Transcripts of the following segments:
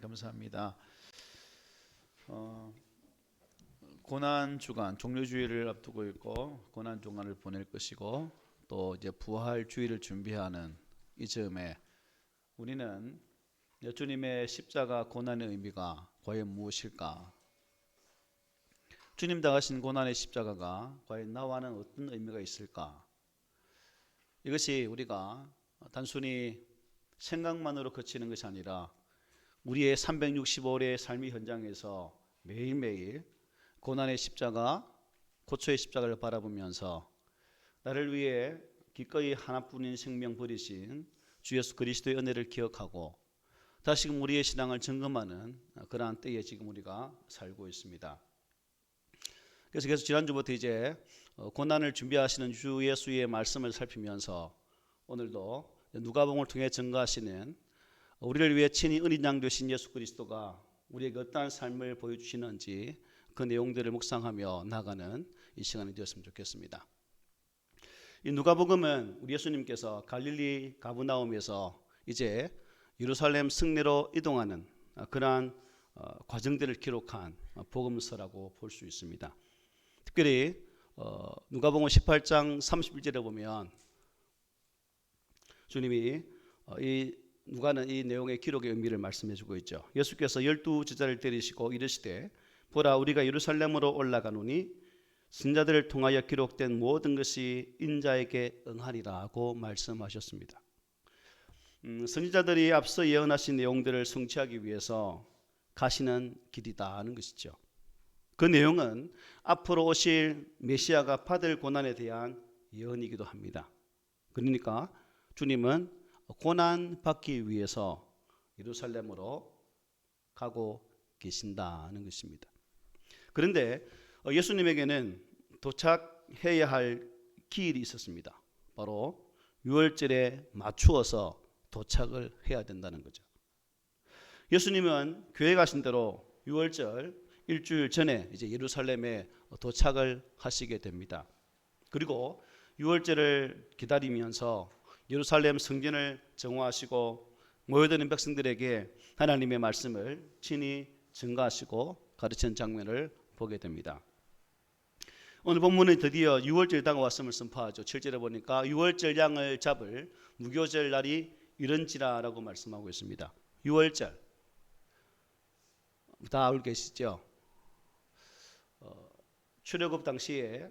감사합니다. 고난 주간 종료주의를 앞두고 있고 고난 주간을 보낼 것이고 또 이제 부활 주의를 준비하는 이 즈음에 우리는 주님의 십자가 고난의 의미가 과연 무엇일까? 주님 당하신 고난의 십자가가 과연 나와는 어떤 의미가 있을까? 이것이 우리가 단순히 생각만으로 그치는 것이 아니라 우리의 365일의 삶의 현장에서 매일매일 고난의 십자가, 고초의 십자가를 바라보면서 나를 위해 기꺼이 하나뿐인 생명 버리신 주 예수 그리스도의 은혜를 기억하고 다시금 우리의 신앙을 점검하는 그러한 때에 지금 우리가 살고 있습니다. 그래서 계속 지난주부터 이제 고난을 준비하시는 주 예수의 말씀을 살피면서 오늘도 누가복음을 통해 증거하시는 우리를 위해 친히 어린 양 되신 예수 그리스도가 우리에게 어떠한 삶을 보여주시는지 그 내용들을 묵상하며 나가는 이 시간이 되었으면 좋겠습니다. 이 누가복음은 우리 예수님께서 갈릴리 가브나움에서 이제 예루살렘 승례로 이동하는 그러한 과정들을 기록한 복음서라고 볼 수 있습니다. 특별히 누가복음 18장 31절에 보면 주님이 누가는 이 내용의 기록의 의미를 말씀해 주고 있죠. 예수께서 12 제자를 데리시고 이르시되 보라 우리가 예루살렘으로 올라가노니 선지자들을 통하여 기록된 모든 것이 인자에게 응하리라고 말씀하셨습니다. 선지자들이 앞서 예언하신 내용들을 성취하기 위해서 가시는 길이다 하는 것이죠. 그 내용은 앞으로 오실 메시아가 받을 고난에 대한 예언이기도 합니다. 그러니까 주님은 고난 받기 위해서 예루살렘으로 가고 계신다는 것입니다. 그런데 예수님에게는 도착해야 할 기일이 있었습니다. 바로 유월절에 맞추어서 도착을 해야 된다는 거죠. 예수님은 교회 가신 대로 유월절 일주일 전에 이제 예루살렘에 도착을 하시게 됩니다. 그리고 유월절을 기다리면서 예루살렘 성전을 정화하시고 모여드는 백성들에게 하나님의 말씀을 친히 증거하시고 가르치는 장면을 보게 됩니다. 오늘 본문은 드디어 유월절이 다가왔음을 선포하죠. 7절에 보니까 유월절 양을 잡을 무교절 날이 이른지라라고 말씀하고 있습니다. 유월절 다 알고 계시죠? 출애굽 당시에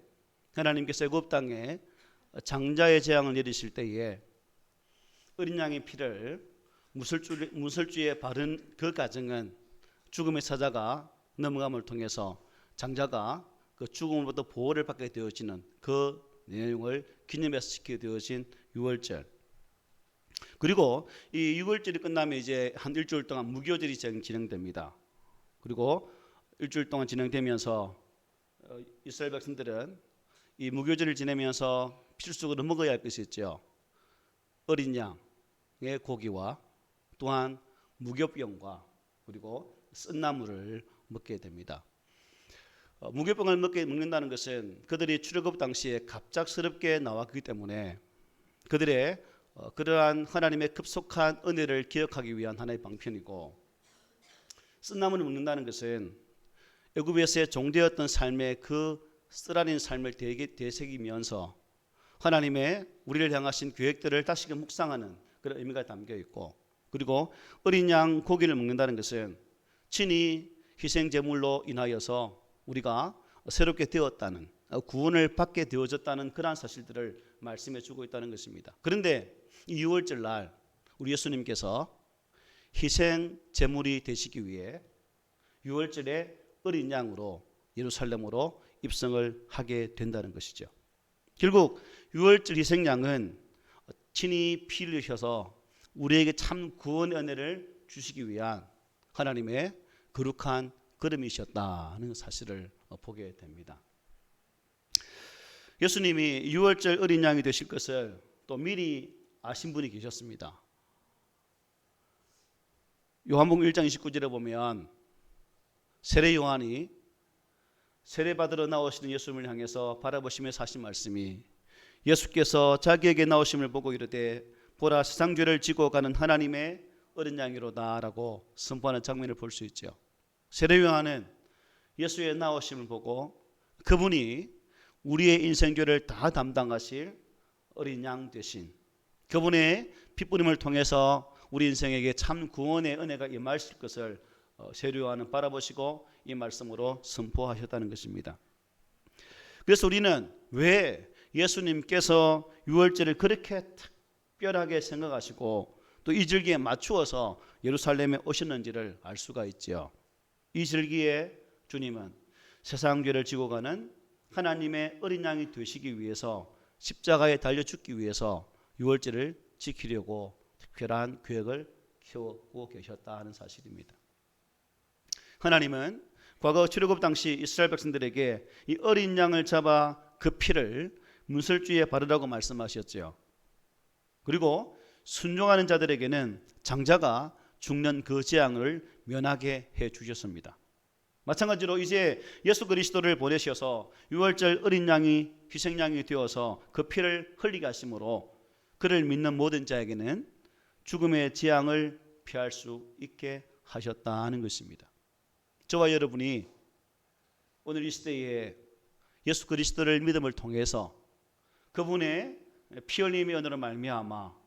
하나님께서 애굽 땅에 장자의 재앙을 내리실 때에 어린 양의 피를 문설주에 바른 그 과정은 죽음의 사자가 넘어감을 통해서 장자가 그 죽음으로부터 보호를 받게 되어지는 그 내용을 기념해서 지키게 되어진 유월절. 그리고 이 유월절이 끝나면 이제 한 일주일 동안 무교절이 진행됩니다. 그리고 일주일 동안 진행되면서 이스라엘 백성들은 이 무교절을 지내면서 필수적으로 먹어야 할 것이 있죠. 어린 양의 고기와 또한 무교병과 그리고 쓴나물을 먹게 됩니다. 무교병을 먹는다는 것은 그들이 출애굽 당시에 갑작스럽게 나왔기 때문에 그들의 그러한 하나님의 급속한 은혜를 기억하기 위한 하나의 방편이고, 쓴나물을 먹는다는 것은 애굽에서의 종되었던 삶의 그 쓰라린 삶을 되새기면서 하나님의 우리를 향하신 계획들을 다시금 묵상하는 그런 의미가 담겨 있고, 그리고 어린 양 고기를 먹는다는 것은 친히 희생 제물로 인하여서 우리가 새롭게 되었다는, 구원을 받게 되어졌다는 그러한 사실들을 말씀해 주고 있다는 것입니다. 그런데 이 유월절 날 우리 예수님께서 희생 제물이 되시기 위해 유월절에 어린 양으로 예루살렘으로 입성을 하게 된다는 것이죠. 결국 유월절 희생양은 친히 피를 흘리셔서 우리에게 참 구원의 은혜를 주시기 위한 하나님의 거룩한 걸음이셨다는 사실을 보게 됩니다. 예수님이 유월절 어린 양이 되실 것을 또 미리 아신 분이 계셨습니다. 요한복음 1장 29절에 보면 세례 요한이 세례받으러 나오시는 예수님을 향해서 바라보시면서 하신 말씀이, 예수께서 자기에게 나오심을 보고 이르되 보라 세상 죄를 지고 가는 하나님의 어린 양이로다라고 선포하는 장면을 볼 수 있죠. 세례 요한은 예수의 나오심을 보고 그분이 우리의 인생교를 다 담당하실 어린 양 되신 그분의 핏부림을 통해서 우리 인생에게 참 구원의 은혜가 임하실 것을 세례 요한은 바라보시고 이 말씀으로 선포하셨다는 것입니다. 그래서 우리는 왜 예수님께서 유월절을 그렇게 특별하게 생각하시고 또 이 절기에 맞추어서 예루살렘에 오셨는지를 알 수가 있죠. 이 절기에 주님은 세상 죄를 지고 가는 하나님의 어린 양이 되시기 위해서 십자가에 달려 죽기 위해서 유월절을 지키려고 특별한 계획을 세우고 계셨다는 사실입니다. 하나님은 과거 출애굽 당시 이스라엘 백성들에게 이 어린 양을 잡아 그 피를 문설주에 바르라고 말씀하셨죠. 그리고 순종하는 자들에게는 장자가 죽는 그 재앙을 면하게 해 주셨습니다. 마찬가지로 이제 예수 그리스도를 보내셔서 유월절 어린 양이 희생양이 되어서 그 피를 흘리게 하심으로 그를 믿는 모든 자에게는 죽음의 재앙을 피할 수 있게 하셨다는 것입니다. 저와 여러분이 오늘 이 시대에 예수 그리스도를 믿음을 통해서 그분의 피 흘림의 은혜로 말미암아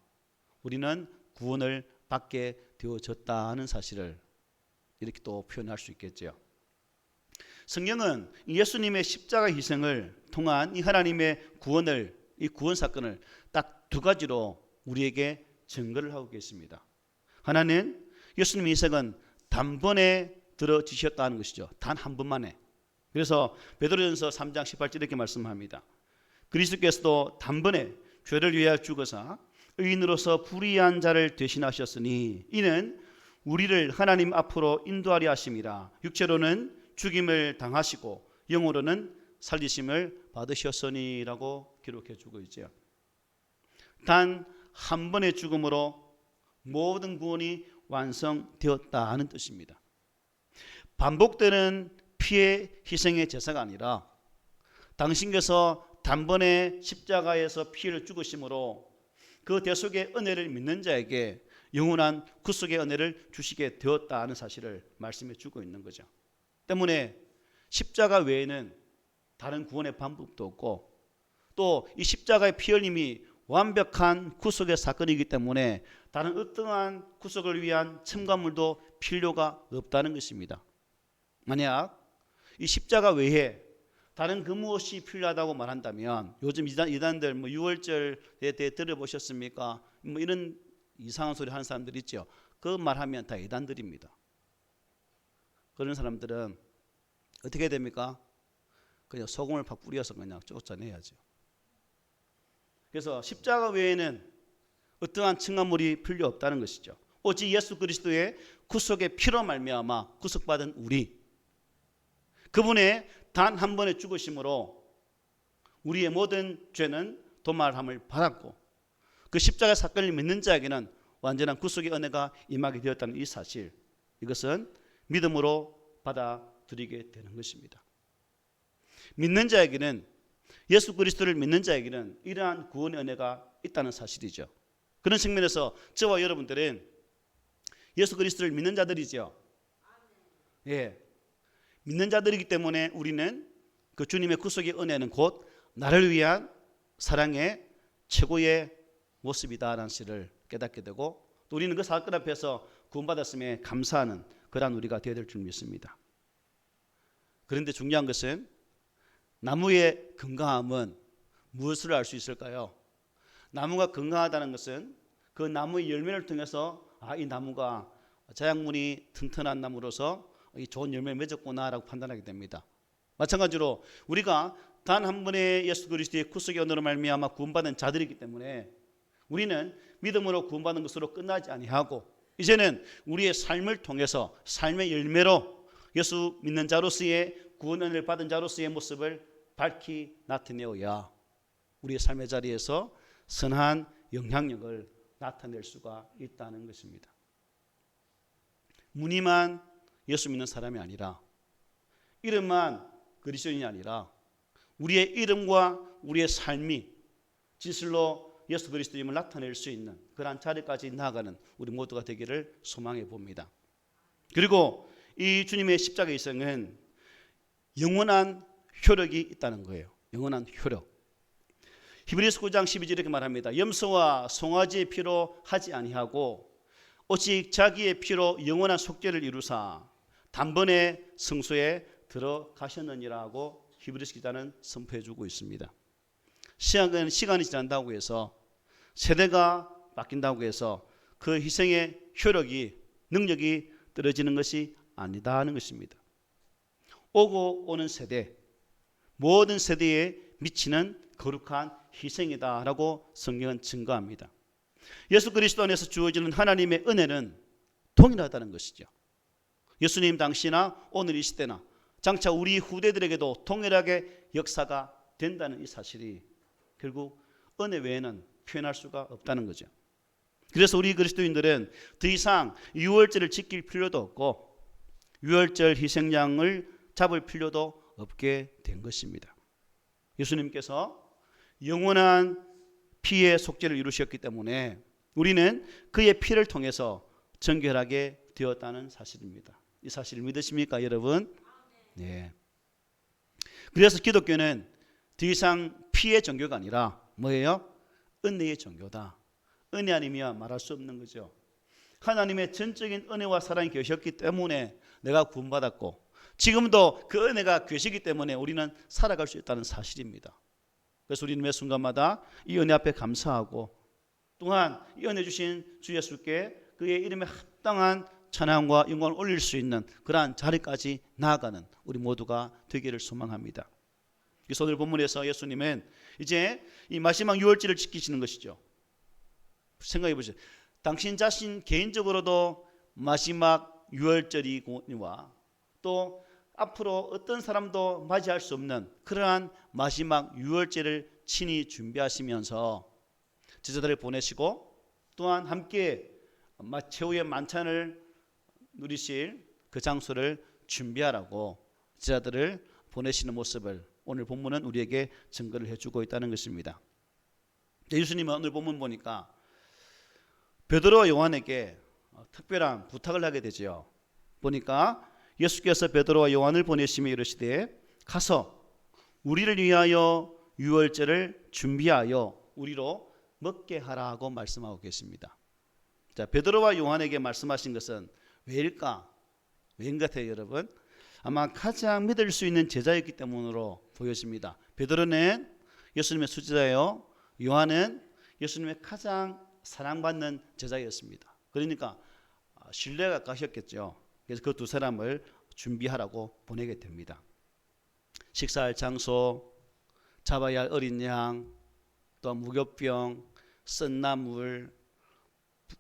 우리는 구원을 받게 되어졌다는 사실을 이렇게 또 표현할 수 있겠죠. 성경은 예수님의 십자가 희생을 통한 이 하나님의 구원을 이 구원 사건을 딱 두 가지로 우리에게 증거를 하고 계십니다. 하나는 예수님의 희생은 단번에 들어지셨다는 것이죠. 단 한 번만에. 그래서 베드로전서 3장 18절 이렇게 말씀합니다. 그리스도께서도 단번에 죄를 위하여 죽어서 의인으로서 불의한 자를 대신하셨으니 이는 우리를 하나님 앞으로 인도하려 하심이라. 육체로는 죽임을 당하시고 영으로는 살리심을 받으셨으니라고 기록해 주고 있죠. 단 한 번의 죽음으로 모든 구원이 완성되었다는 뜻입니다. 반복되는 피의 희생의 제사가 아니라 당신께서 단번에 십자가에서 피를 죽으심으로 그 대속의 은혜를 믿는 자에게 영원한 구속의 은혜를 주시게 되었다는 사실을 말씀해 주고 있는 거죠. 때문에 십자가 외에는 다른 구원의 방법도 없고 또 이 십자가의 피 흘림이 완벽한 구속의 사건이기 때문에 다른 어떠한 구속을 위한 첨가물도 필요가 없다는 것입니다. 만약 이 십자가 외에 다른 그 무엇이 필요하다고 말한다면 요즘 이단들 뭐 유월절에 대해 들어보셨습니까? 뭐 이런 이상한 소리 하는 사람들 있죠. 그 말하면 다 이단들입니다. 그런 사람들은 어떻게 됩니까? 그냥 소금을 팍 뿌려서 그냥 쫓아내야죠. 그래서 십자가 외에는 어떠한 첨가물이 필요 없다는 것이죠. 오직 예수 그리스도의 구속의 피로 말미암아 구속받은 우리 그분의 단 한 번의 죽으심으로 우리의 모든 죄는 도말함을 받았고 그 십자가 사건을 믿는 자에게는 완전한 구속의 은혜가 임하게 되었다는 이 사실 이것은 믿음으로 받아들이게 되는 것입니다. 믿는 자에게는 예수 그리스도를 믿는 자에게는 이러한 구원의 은혜가 있다는 사실이죠. 그런 측면에서 저와 여러분들은 예수 그리스도를 믿는 자들이죠. 예, 믿는 자들이기 때문에 우리는 그 주님의 구속의 은혜는 곧 나를 위한 사랑의 최고의 모습이다라는 사실을 깨닫게 되고 또 우리는 그 사건 앞에서 구원받았음에 감사하는 그러한 우리가 되어야 될 줄 믿습니다. 그런데 중요한 것은 나무의 건강함은 무엇을 알 수 있을까요? 나무가 건강하다는 것은 그 나무의 열매를 통해서 이 나무가 자양분이 튼튼한 나무로서 좋은 열매를 맺었구나라고 판단하게 됩니다. 마찬가지로 우리가 단 한 번의 예수 그리스도의 구속의 은혜로 말미암아 구원받은 자들이기 때문에 우리는 믿음으로 구원받은 것으로 끝나지 아니하고 이제는 우리의 삶을 통해서 삶의 열매로 예수 믿는 자로서의 구원 은혜를 받은 자로서의 모습을 밝히 나타내어야 우리의 삶의 자리에서 선한 영향력을 나타낼 수가 있다는 것입니다. 무늬만 예수 믿는 사람이 아니라 이름만 그리스도인이 아니라 우리의 이름과 우리의 삶이 진실로 예수 그리스도임을 나타낼 수 있는 그러한 자리까지 나아가는 우리 모두가 되기를 소망해 봅니다. 그리고 이 주님의 십자가의 희생은 영원한 효력이 있다는 거예요. 영원한 효력. 히브리서 9장 12절 이렇게 말합니다. 염소와 송아지의 피로 하지 아니하고 오직 자기의 피로 영원한 속죄를 이루사 단번에 성소에 들어가셨느니라고 히브리서 기자는 선포해 주고 있습니다. 시간이 지난다고 해서 세대가 바뀐다고 해서 그 희생의 효력이 능력이 떨어지는 것이 아니다 하는 것입니다. 오고 오는 세대 모든 세대에 미치는 거룩한 희생이다라고 성경은 증거합니다. 예수 그리스도 안에서 주어지는 하나님의 은혜는 동일하다는 것이죠. 예수님 당시나 오늘 이 시대나 장차 우리 후대들에게도 동일하게 역사가 된다는 이 사실이 결국 은혜 외에는 표현할 수가 없다는 거죠. 그래서 우리 그리스도인들은 더 이상 유월절을 지킬 필요도 없고 유월절 희생양을 잡을 필요도 없게 된 것입니다. 예수님께서 영원한 피의 속죄를 이루셨기 때문에 우리는 그의 피를 통해서 정결하게 되었다는 사실입니다. 이 사실을 믿으십니까, 여러분? 네. 그래서 기독교는 더 이상 피의 종교가 아니라 뭐예요? 은혜의 종교다. 은혜 아니면 말할 수 없는 거죠. 하나님의 전적인 은혜와 사랑이 계셨기 때문에 내가 구원받았고 지금도 그 은혜가 계시기 때문에 우리는 살아갈 수 있다는 사실입니다. 그래서 우리는 매 순간마다 이 은혜 앞에 감사하고 또한 이 은혜 주신 주 예수께 그의 이름에 합당한 찬양과 영광을 올릴 수 있는 그러한 자리까지 나아가는 우리 모두가 되기를 소망합니다. 그래서 오늘 본문에서 예수님은 이제 이 마지막 유월절을 지키시는 것이죠. 생각해 보세요. 당신 자신 개인적으로도 마지막 유월절이와 또 앞으로 어떤 사람도 맞이할 수 없는 그러한 마지막 유월절을 친히 준비하시면서 제자들을 보내시고 또한 함께 최후의 만찬을 누리실 그 장소를 준비하라고 제자들을 보내시는 모습을 오늘 본문은 우리에게 증거를 해주고 있다는 것입니다. 예수님은 오늘 본문 보니까 베드로와 요한에게 특별한 부탁을 하게 되죠. 보니까 예수께서 베드로와 요한을 보내시며 이르시되 가서 우리를 위하여 유월절을 준비하여 우리로 먹게 하라고 말씀하고 계십니다. 자, 베드로와 요한에게 말씀하신 것은 왜일까? 왜인 것 같아요, 여러분? 아마 가장 믿을 수 있는 제자였기 때문으로 보여집니다. 베드로는 예수님의 수제자예요. 요한은 예수님의 가장 사랑받는 제자였습니다. 그러니까 신뢰가 가셨겠죠. 그래서 그 두 사람을 준비하라고 보내게 됩니다. 식사할 장소, 잡아야 할 어린 양, 또 무교병, 쓴 나물,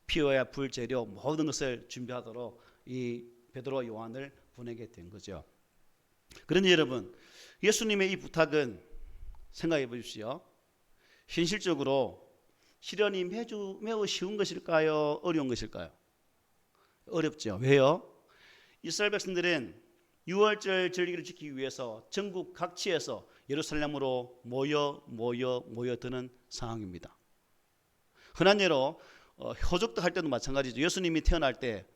피워야 할 불재료 모든 것을 준비하도록 이 베드로와 요한을 보내게 된 거죠. 그런데 여러분, 예수님의 이 부탁은 생각해 보십시오. 현실적으로 실현이 매우 쉬운 것일까요? 어려운 것일까요? 어렵죠. 왜요? 이스라엘 백성들은 유월절 절기를 지키기 위해서 전국 각지에서 예루살렘으로 모여드는 상황입니다. 흔한 예로 호적도 할 때도 마찬가지죠. 예수님이 태어날 때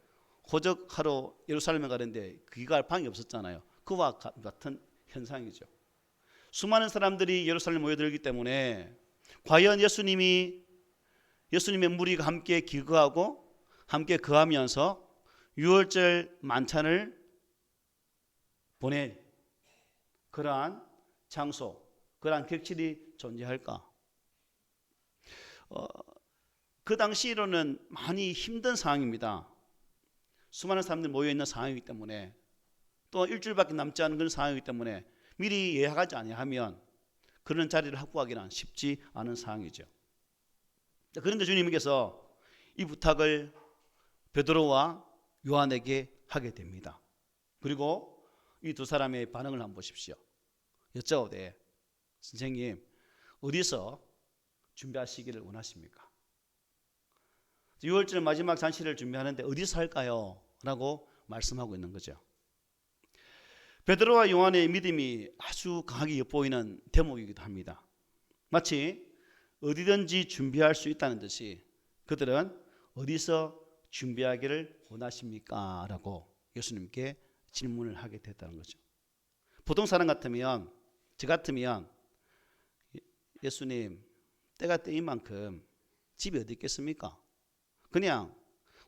호적하러 예루살렘에 가는데 귀가할 방이 없었잖아요. 그와 같은 현상이죠. 수많은 사람들이 예루살렘에 모여들기 때문에 과연 예수님의 무리가 함께 기거하고 함께 거하면서 유월절 만찬을 보낼 그러한 장소, 그러한 객실이 존재할까? 그 당시로는 많이 힘든 상황입니다. 수많은 사람들이 모여있는 상황이기 때문에 또 일주일밖에 남지 않은 그런 상황이기 때문에 미리 예약하지 아니하면 그런 자리를 확보하기는 쉽지 않은 상황이죠. 그런데 주님께서 이 부탁을 베드로와 요한에게 하게 됩니다. 그리고 이 두 사람의 반응을 한번 보십시오. 여쭤보되 선생님 어디서 준비하시기를 원하십니까? 유월절 마지막 잔치를 준비하는데 어디서 할까요? 라고 말씀하고 있는 거죠. 베드로와 요한의 믿음이 아주 강하게 엿보이는 대목이기도 합니다. 마치 어디든지 준비할 수 있다는 듯이 그들은 어디서 준비하기를 원하십니까? 라고 예수님께 질문을 하게 됐다는 거죠. 보통 사람 같으면, 저 같으면 예수님, 때가 때인 만큼 집이 어디 있겠습니까? 그냥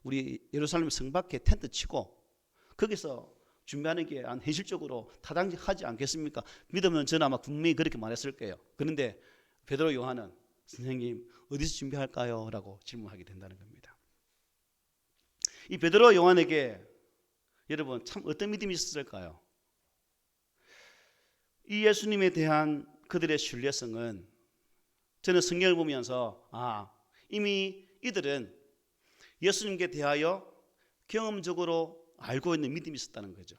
우리 예루살렘 성 밖에 텐트 치고 거기서 준비하는 게 현실적으로 타당하지 않겠습니까? 믿으면 저는 아마 분명히 그렇게 말했을 거예요. 그런데 베드로 요한은 선생님 어디서 준비할까요? 라고 질문하게 된다는 겁니다. 이 베드로 요한에게 여러분 참 어떤 믿음이 있었을까요? 이 예수님에 대한 그들의 신뢰성은 저는 성경을 보면서 이미 이들은 예수님께 대하여 경험적으로 알고 있는 믿음이 있었다는 거죠.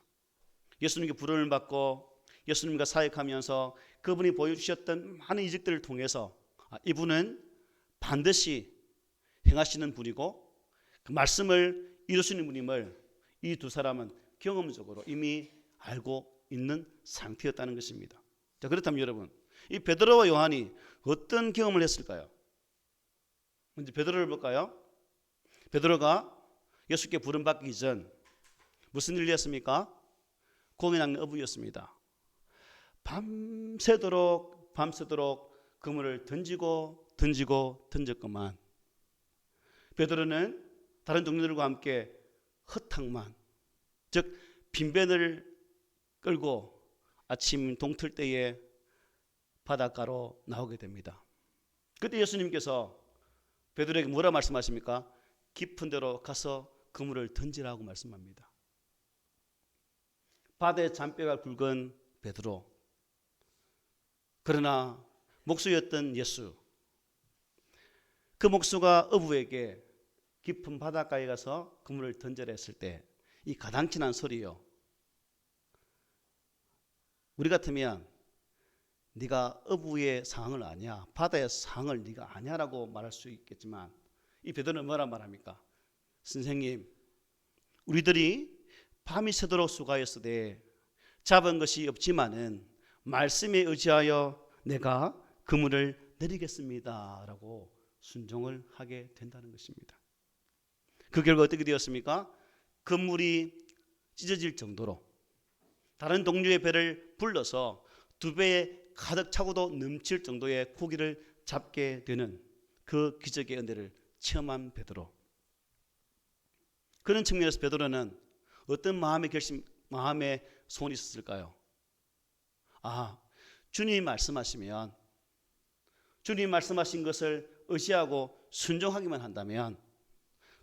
예수님께 부름을 받고 예수님과 사역하면서 그분이 보여주셨던 많은 이적들을 통해서 이분은 반드시 행하시는 분이고 그 말씀을 이루시는 분임을 이 두 사람은 경험적으로 이미 알고 있는 상태였다는 것입니다. 자, 그렇다면 여러분, 이 베드로와 요한이 어떤 경험을 했을까요? 먼저 베드로를 볼까요? 베드로가 예수께 부름받기 전 무슨 일을 했습니까? 공연한 어부였습니다. 밤새도록 그물을 던졌건만 베드로는 다른 동료들과 함께 허탕만, 즉 빈변을 끌고 아침 동틀 때에 바닷가로 나오게 됩니다. 그때 예수님께서 베드로에게 뭐라 말씀하십니까? 깊은 데로 가서 그물을 던지라고 말씀합니다. 바다의 잔뼈가 굵은 베드로, 그러나 목수였던 예수, 그 목수가 어부에게 깊은 바닷가에 가서 그물을 던져라 했을 때 이 가당치 않은 소리요. 우리 같으면 네가 어부의 상황을 아냐, 바다의 상황을 네가 아냐라고 말할 수 있겠지만 이 베드로는 뭐라 말합니까? 선생님, 우리들이 밤이 새도록 수고하였으되 잡은 것이 없지만은 말씀에 의지하여 내가 그물을 내리겠습니다 라고 순종을 하게 된다는 것입니다. 그 결과 어떻게 되었습니까? 그물이 찢어질 정도로 다른 동료의 배를 불러서 2배에 가득 차고도 넘칠 정도의 고기를 잡게 되는 그 기적의 은혜를 체험한 베드로. 그런 측면에서 베드로는 어떤 마음의 소원이 있었을까요? 주님이 말씀하시면, 주님이 말씀하신 것을 의지하고 순종하기만 한다면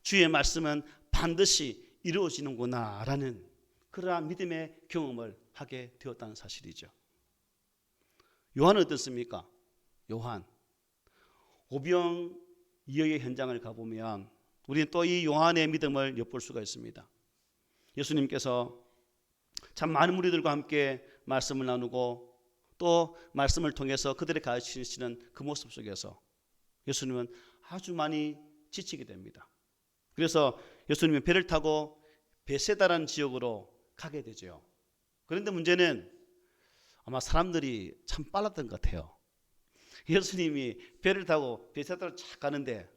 주의 말씀은 반드시 이루어지는구나 라는 그러한 믿음의 경험을 하게 되었다는 사실이죠. 요한은 어떻습니까? 요한, 오병이어의 현장을 가보면 우리는 또 이 요한의 믿음을 엿볼 수가 있습니다. 예수님께서 참 많은 무리들과 함께 말씀을 나누고 또 말씀을 통해서 그들의 가르치시는 그 모습 속에서 예수님은 아주 많이 지치게 됩니다. 그래서 예수님은 배를 타고 베세다라는 지역으로 가게 되죠. 그런데 문제는 아마 사람들이 참 빨랐던 것 같아요. 예수님이 배를 타고 베세다로 착 가는데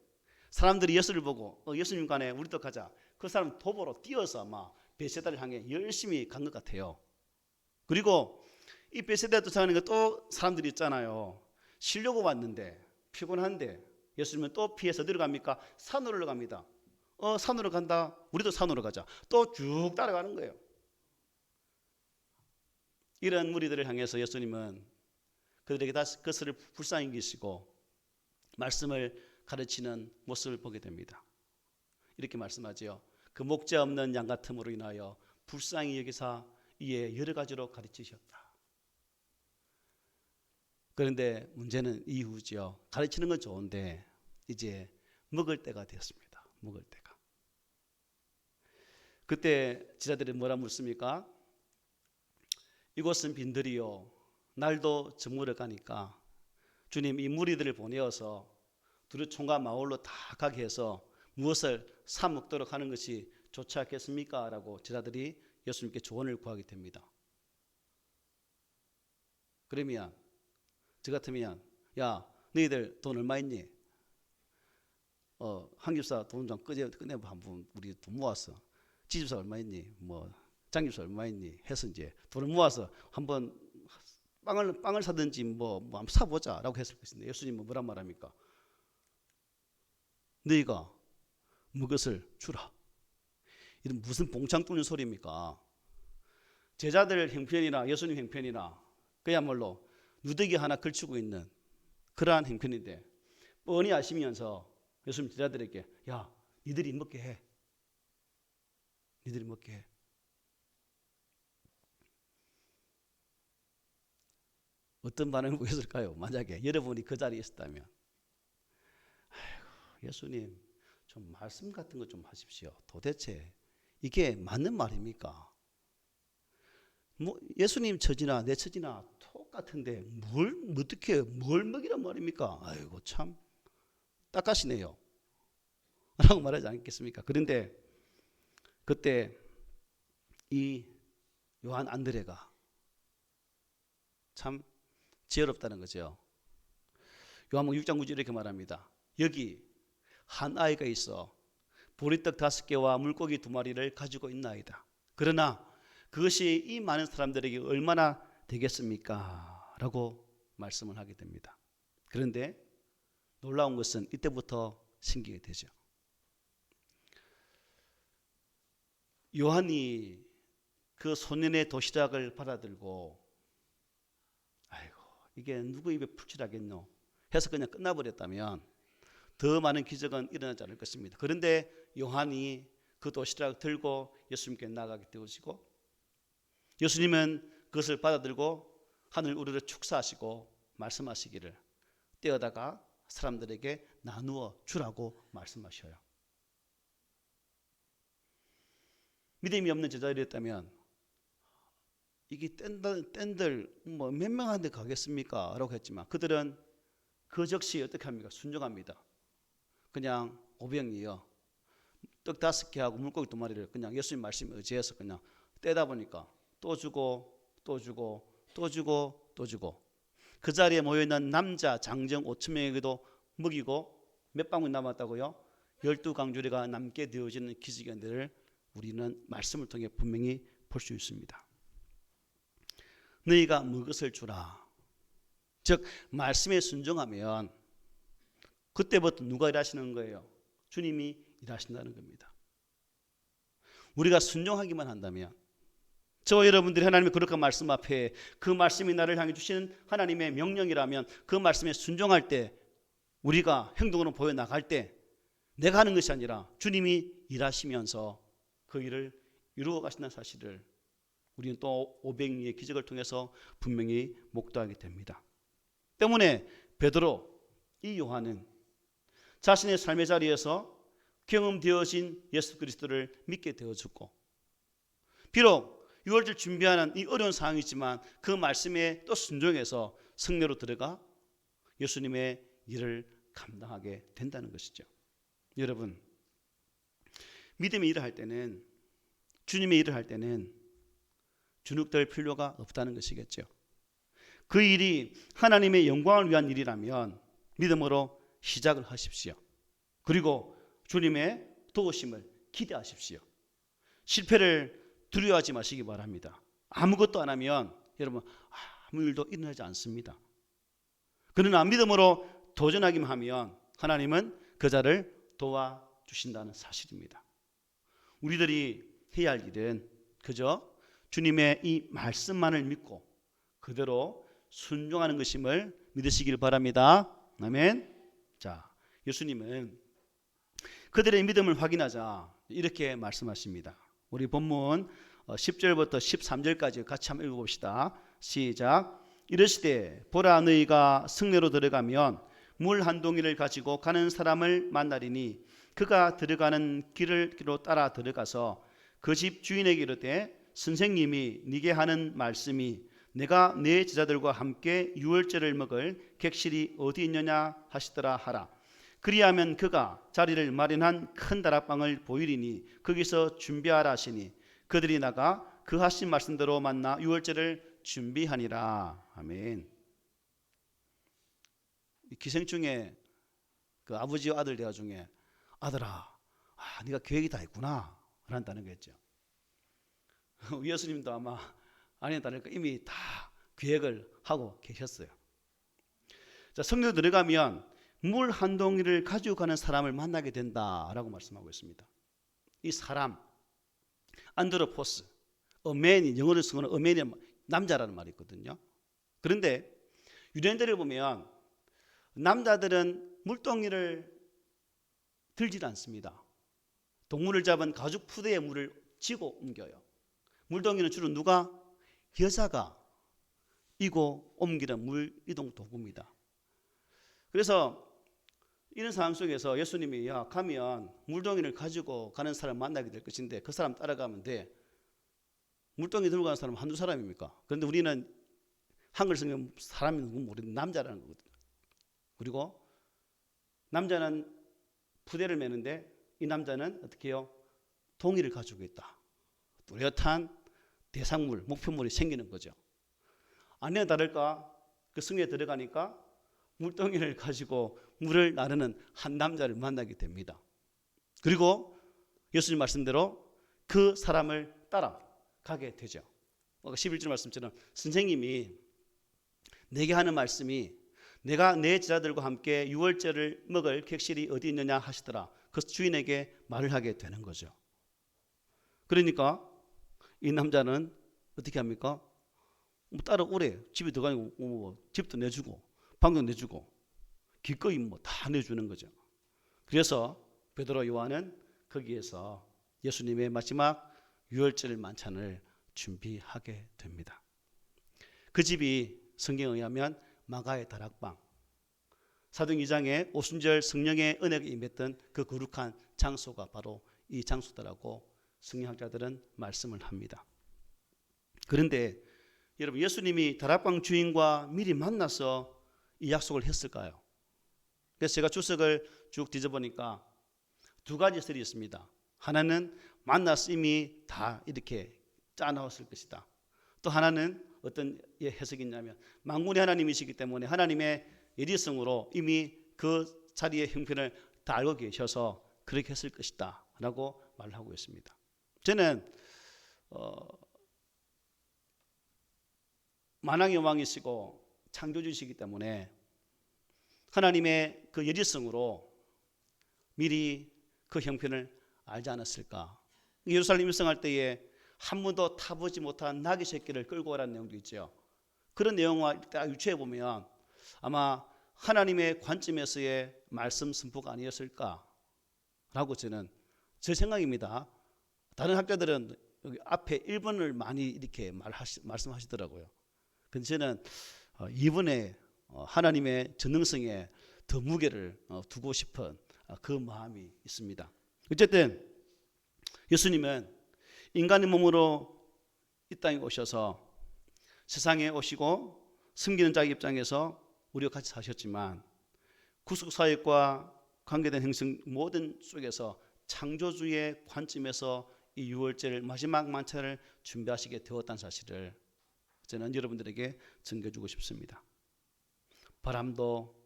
사람들이 예수를 보고 예수님 가네 우리도 가자. 그 사람 도보로 뛰어서 아마 베세다를 향해 열심히 간 것 같아요. 그리고 이 베세다에 도착하는 거 또 사람들이 있잖아요. 쉬려고 왔는데 피곤한데 예수님은 또 피해서 어디로 갑니까? 산으로 갑니다. 산으로 간다. 우리도 산으로 가자. 또 쭉 따라가는 거예요. 이런 무리들을 향해서 예수님은 그들에게 다 그것을 불쌍히 여기시고 말씀을 가르치는 모습을 보게 됩니다. 이렇게 말씀하지요. 그 목자 없는 양 같음으로 인하여 불쌍히 여기사 이에 여러 가지로 가르치셨다. 그런데 문제는 이후죠. 가르치는 건 좋은데 이제 먹을 때가 되었습니다. 먹을 때가. 그때 제자들이 뭐라 묻습니까? 이곳은 빈들이요 날도 저물어 가니까 주님 이 무리들을 보내어서 두루총과 마을로 다 가게 해서 무엇을 사 먹도록 하는 것이 좋지 않겠습니까? 라고 제자들이 예수님께 조언을 구하게 됩니다. 그러면 저 같으면 야 너희들 돈 얼마 있니? 한집사 돈 좀 꺼내봐 한번. 우리 돈 모았어. 지집사 얼마 있니? 뭐 장집사 얼마 있니? 해서 이제 돈을 모아서 한번 빵을 사든지 뭐 한번 사보자라고 했을 것인데 예수님은 뭐란 말합니까? 너희가 무엇을 주라. 이런 무슨 봉창 뚫는 소리입니까? 제자들 형편이나 예수님 형편이나 그야말로 누더기 하나 걸치고 있는 그러한 형편인데 뻔히 아시면서 예수님 제자들에게 야 니들이 먹게 해. 니들이 먹게 해. 어떤 반응을 보였을까요? 만약에 여러분이 그 자리에 있었다면 아이고, 예수님 좀 말씀 같은 거 좀 하십시오. 도대체 이게 맞는 말입니까? 뭐 예수님 처지나 내 처지나 똑같은데 뭘 먹이란 말입니까? 아이고 참 딱하시네요 라고 말하지 않겠습니까? 그런데 그때 이 요한 안드레가 참 지혜롭다는 거죠. 요한복음 6장 9절 이렇게 말합니다. 여기 한 아이가 있어 보리떡 5개와 물고기 2마리를 가지고 있나이다. 그러나 그것이 이 많은 사람들에게 얼마나 되겠습니까? 라고 말씀을 하게 됩니다. 그런데 놀라운 것은 이때부터 생기게 되죠. 요한이 그 소년의 도시락을 받아들고 아이고 이게 누구 입에 풀칠하겠노 해서 그냥 끝나버렸다면 더 많은 기적은 일어나지 않을 것입니다. 그런데 요한이 그 도시락을 들고 예수님께 나가게 되어지고 예수님은 그것을 받아들고 하늘 우러러 축사하시고 말씀하시기를 떼어다가 사람들에게 나누어 주라고 말씀하셔요. 믿음이 없는 제자들이었다면 이게 뗀들 뭐 몇 명한테 가겠습니까? 라고 했지만 그들은 그 즉시 어떻게 합니까? 순종합니다. 그냥 500이요. 떡 5개하고 물고기 2마리를 그냥 예수님 말씀에 의지해서 그냥 떼다 보니까 또 주고 또 주고 또 주고 또 주고 그 자리에 모여있는 남자 장정 5,000명에게도 먹이고 몇 방울 남았다고요? 12강주리가 남게 되어지는 기적들을 우리는 말씀을 통해 분명히 볼 수 있습니다. 너희가 무엇을 주라. 즉 말씀에 순종하면 그때부터 누가 일하시는 거예요? 주님이 일하신다는 겁니다. 우리가 순종하기만 한다면 저와 여러분들이 하나님의 거룩한 말씀 앞에 그 말씀이 나를 향해 주시는 하나님의 명령이라면 그 말씀에 순종할 때 우리가 행동으로 보여나갈 때 내가 하는 것이 아니라 주님이 일하시면서 그 일을 이루어 가신다는 사실을 우리는 또 500리의 기적을 통해서 분명히 목도하게 됩니다. 때문에 베드로, 이 요한은 자신의 삶의 자리에서 경험되어진 예수 그리스도를 믿게 되어졌고 비록 유월절 준비하는 이 어려운 상황이지만 그 말씀에 또 순종해서 성내로 들어가 예수님의 일을 감당하게 된다는 것이죠. 여러분 믿음의 일을 할 때는 주님의 일을 할 때는 주눅들 필요가 없다는 것이겠죠. 그 일이 하나님의 영광을 위한 일이라면 믿음으로 시작을 하십시오. 그리고 주님의 도우심을 기대하십시오. 실패를 두려워하지 마시기 바랍니다. 아무것도 안 하면 여러분 아무 일도 일어나지 않습니다. 그러나 믿음으로 도전하기만 하면 하나님은 그 자를 도와주신다는 사실입니다. 우리들이 해야 할 일은 그저 주님의 이 말씀만을 믿고 그대로 순종하는 것임을 믿으시길 바랍니다. 아멘. 자, 예수님은 그들의 믿음을 확인하자 이렇게 말씀하십니다. 우리 본문 10절부터 13절까지 같이 한번 읽어봅시다. 시작. 이르시되 보라 너희가 성내로 들어가면 물 한 동이를 가지고 가는 사람을 만나리니 그가 들어가는 길로 따라 들어가서 그 집 주인에게 이르되 선생님이 네게 하는 말씀이 내가 네 제자들과 함께 유월절을 먹을 객실이 어디 있느냐 하시더라 하라. 그리하면 그가 자리를 마련한 큰 다락방을 보이리니 거기서 준비하라 하시니 그들이 나가 그 하신 말씀대로 만나 유월절을 준비하니라. 아멘. 기생충의 그 아버지와 아들 대화 중에 아들아, 네가 계획이 다 있구나 라는 거였죠. 예수님도 아마 아니나 다를까 이미 다 계획을 하고 계셨어요. 자, 성경 들어가면 물 한 동이를 가지고 가는 사람을 만나게 된다라고 말씀하고 있습니다. 이 사람 안드로포스, 어맨이 영어로 쓰고는 어맨이 남자라는 말이 있거든요. 그런데 유대인들을 보면 남자들은 물동이를 들지 않습니다. 동물을 잡은 가죽 푸대에 물을 지고 옮겨요. 물동이는 주로 누가? 여자가 이고 옮기는 물 이동 도구입니다. 그래서 이런 상황 속에서 예수님이 가면 물동이를 가지고 가는 사람을 만나게 될 것인데 그 사람 따라가면 돼. 물동이 들고 가는 사람은 한두 사람입니까? 그런데 우리는 한글 성경 사람이 누구 모르는 남자라는 거거든요. 그리고 남자는 푸대를 메는데 이 남자는 어떻게 해요? 동이를 가지고 있다. 뚜렷한 대상물, 목표물이 생기는 거죠. 아니나 다를까 그 성에 들어가니까 물동이를 가지고 물을 나르는 한 남자를 만나게 됩니다. 그리고 예수님 말씀대로 그 사람을 따라가게 되죠. 11절 말씀처럼 선생님이 내게 하는 말씀이 내가 내 제자들과 함께 유월절을 먹을 객실이 어디 있느냐 하시더라. 그 주인에게 말을 하게 되는 거죠. 그러니까 이 남자는 어떻게 합니까? 따라오래. 집에 들어가니까 집도 내주고 방도 내주고 기꺼이 다 내주는 거죠. 그래서 베드로 요한은 거기에서 예수님의 마지막 유월절 만찬을 준비하게 됩니다. 그 집이 성경에 의하면 마가의 다락방, 사도행 2장에 오순절 성령의 은혜가 임했던 그 거룩한 장소가 바로 이 장소다라고 성경학자들은 말씀을 합니다. 그런데 여러분, 예수님이 다락방 주인과 미리 만나서 이 약속을 했을까요? 그래서 제가 주석을 쭉 뒤져보니까 두 가지 설이 있습니다. 하나는 만나서 이미 다 이렇게 짜놓았을 것이다. 또 하나는 어떤 해석이 있냐면 만군의 하나님이시기 때문에 하나님의 예리성으로 이미 그 자리의 형편을 다 알고 계셔서 그렇게 했을 것이다 라고 말을 하고 있습니다. 저는 만왕의 왕이시고 창조주시기 때문에 하나님의 그 예리성으로 미리 그 형편을 알지 않았을까. 예루살렘 입성할 때에 한 번도 타보지 못한 나귀 새끼를 끌고 오라는 내용도 있죠. 그런 내용과 딱 유추해 보면 아마 하나님의 관점에서의 말씀 선포가 아니었을까라고 저는 제 생각입니다. 다른 학자들은 여기 앞에 1번을 많이 이렇게 말씀하시더라고요. 근데 저는 2번에 하나님의 전능성에 더 무게를 두고 싶은 그 마음이 있습니다. 어쨌든 예수님은 인간의 몸으로 이 땅에 오셔서 세상에 오시고 섬기는 자의 입장에서 우리와 같이 사셨지만 구속사역과 관계된 행성 모든 속에서 창조주의 관점에서 이 유월절 마지막 만찬을 준비하시게 되었다는 사실을 저는 여러분들에게 전해주고 싶습니다. 바람도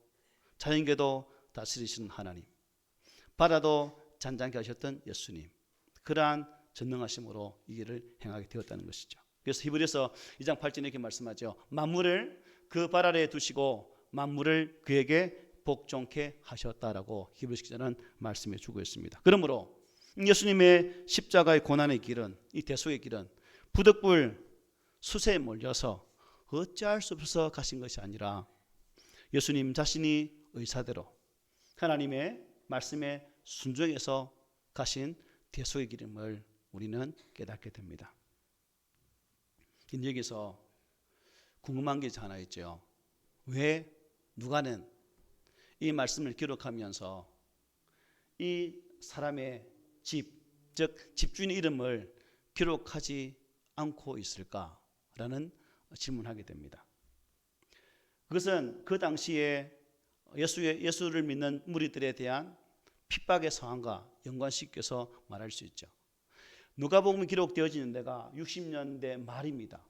자연계도 다스리시는 하나님, 바다도 잔잔케 하셨던 예수님, 그러한 전능하심으로 이 일을 행하게 되었다는 것이죠. 그래서 히브리서 2장 8절에 이렇게 말씀하죠. 만물을 그 발 아래에 두시고 만물을 그에게 복종케 하셨다라고 히브리서 기자는 말씀해 주고 있습니다. 그러므로 예수님의 십자가의 고난의 길은, 이 대속의 길은 부득불 수세에 몰려서 어찌할 수 없어서 가신 것이 아니라 예수님 자신이 의사대로 하나님의 말씀에 순종해서 가신 대속의 길임을 우리는 깨닫게 됩니다. 근데 여기서 궁금한 게 하나 있죠. 왜 누가는 이 말씀을 기록하면서 이 사람의 집, 즉 집주인의 이름을 기록하지 않고 있을까라는 질문하게 됩니다. 그것은 그 당시에 예수를 믿는 무리들에 대한 핍박의 상황과 연관시켜서 말할 수 있죠. 누가복음이 기록되어지는 데가 60년대 말입니다.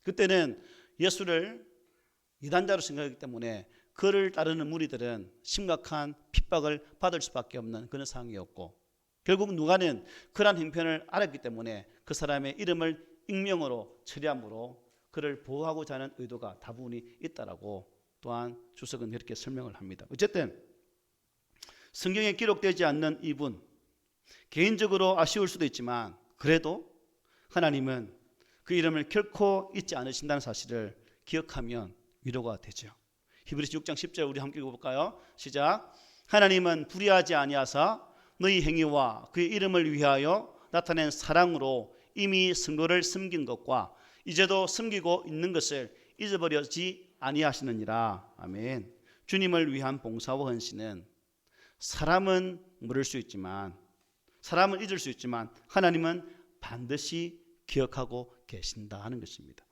그때는 예수를 이단자로 생각하기 때문에 그를 따르는 무리들은 심각한 핍박을 받을 수밖에 없는 그런 상황이었고, 결국 누가는 그러한 형편을 알았기 때문에 그 사람의 이름을 익명으로 처리함으로 그를 보호하고자 하는 의도가 다분히 있다라고 또한 주석은 이렇게 설명을 합니다. 어쨌든 성경에 기록되지 않는 이분, 개인적으로 아쉬울 수도 있지만 그래도 하나님은 그 이름을 결코 잊지 않으신다는 사실을 기억하면 위로가 되죠. 히브리서 6장 10절 우리 함께 읽어볼까요? 시작. 하나님은 불의하지 아니하사 너희 행위와 그의 이름을 위하여 나타낸 사랑으로 이미 성도를 섬긴 것과 이제도 섬기고 있는 것을 잊어버리지 아니하시느니라. 아멘. 주님을 위한 봉사와 헌신은 사람은 모를 수 있지만, 사람은 잊을 수 있지만 하나님은 반드시 기억하고 계신다 하는 것입니다.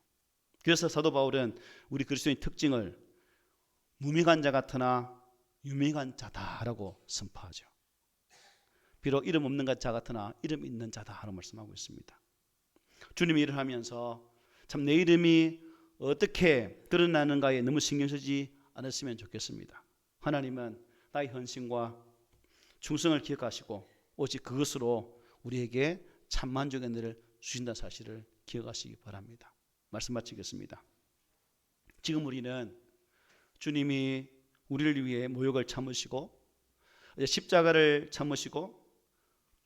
그래서 사도 바울은 우리 그리스도인의 특징을 무명한 자 같으나 유명한 자다라고 선포하죠. 비록 이름 없는 자 같으나 이름 있는 자다 하는 말씀하고 있습니다. 주님이 일을 하면서 참 내 이름이 어떻게 드러나는가에 너무 신경 쓰지 않았으면 좋겠습니다. 하나님은 나의 헌신과 충성을 기억하시고 오직 그것으로 우리에게 참 만족의 은혜를 주신다는 사실을 기억하시기 바랍니다. 말씀 마치겠습니다. 지금 우리는 주님이 우리를 위해 모욕을 참으시고 십자가를 참으시고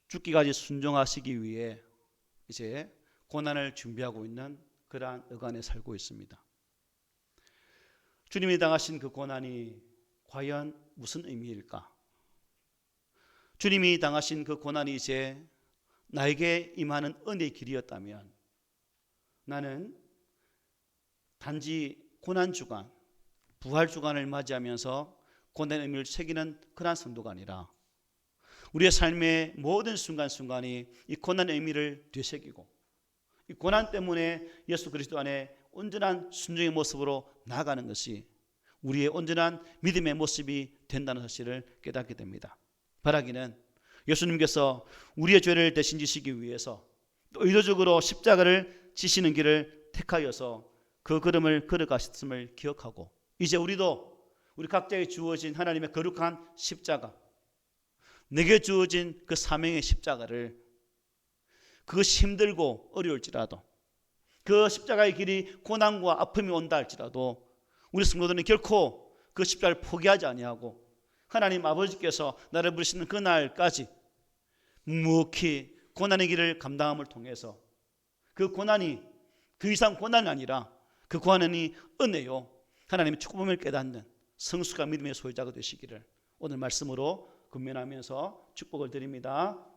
죽기까지 순종하시기 위해 이제 고난을 준비하고 있는 그러한 어간에 살고 있습니다. 주님이 당하신 그 고난이 과연 무슨 의미일까? 주님이 당하신 그 고난이 이제 나에게 임하는 은혜의 길이었다면 나는 단지 고난주간, 부활주간을 맞이하면서 고난의 의미를 새기는 그러한 성도가 아니라 우리의 삶의 모든 순간순간이 이 고난의 의미를 되새기고 이 고난 때문에 예수 그리스도 안에 온전한 순종의 모습으로 나아가는 것이 우리의 온전한 믿음의 모습이 된다는 사실을 깨닫게 됩니다. 바라기는 예수님께서 우리의 죄를 대신 지시기 위해서 또 의도적으로 십자가를 지시는 길을 택하여서 그 걸음을 걸어가셨음을 기억하고 이제 우리도 우리 각자에 주어진 하나님의 거룩한 십자가, 내게 주어진 그 사명의 십자가를 그것이 힘들고 어려울지라도 그 십자가의 길이 고난과 아픔이 온다 할지라도 우리 성도들은 결코 그 십자가를 포기하지 아니하고 하나님 아버지께서 나를 부르시는 그날까지 묵묵히 고난의 길을 감당함을 통해서 그 고난이 그 이상 고난이 아니라 그 고난이 은혜요 하나님의 축복을 깨닫는 성숙한 믿음의 소유자가 되시기를 오늘 말씀으로 권면하면서 축복을 드립니다.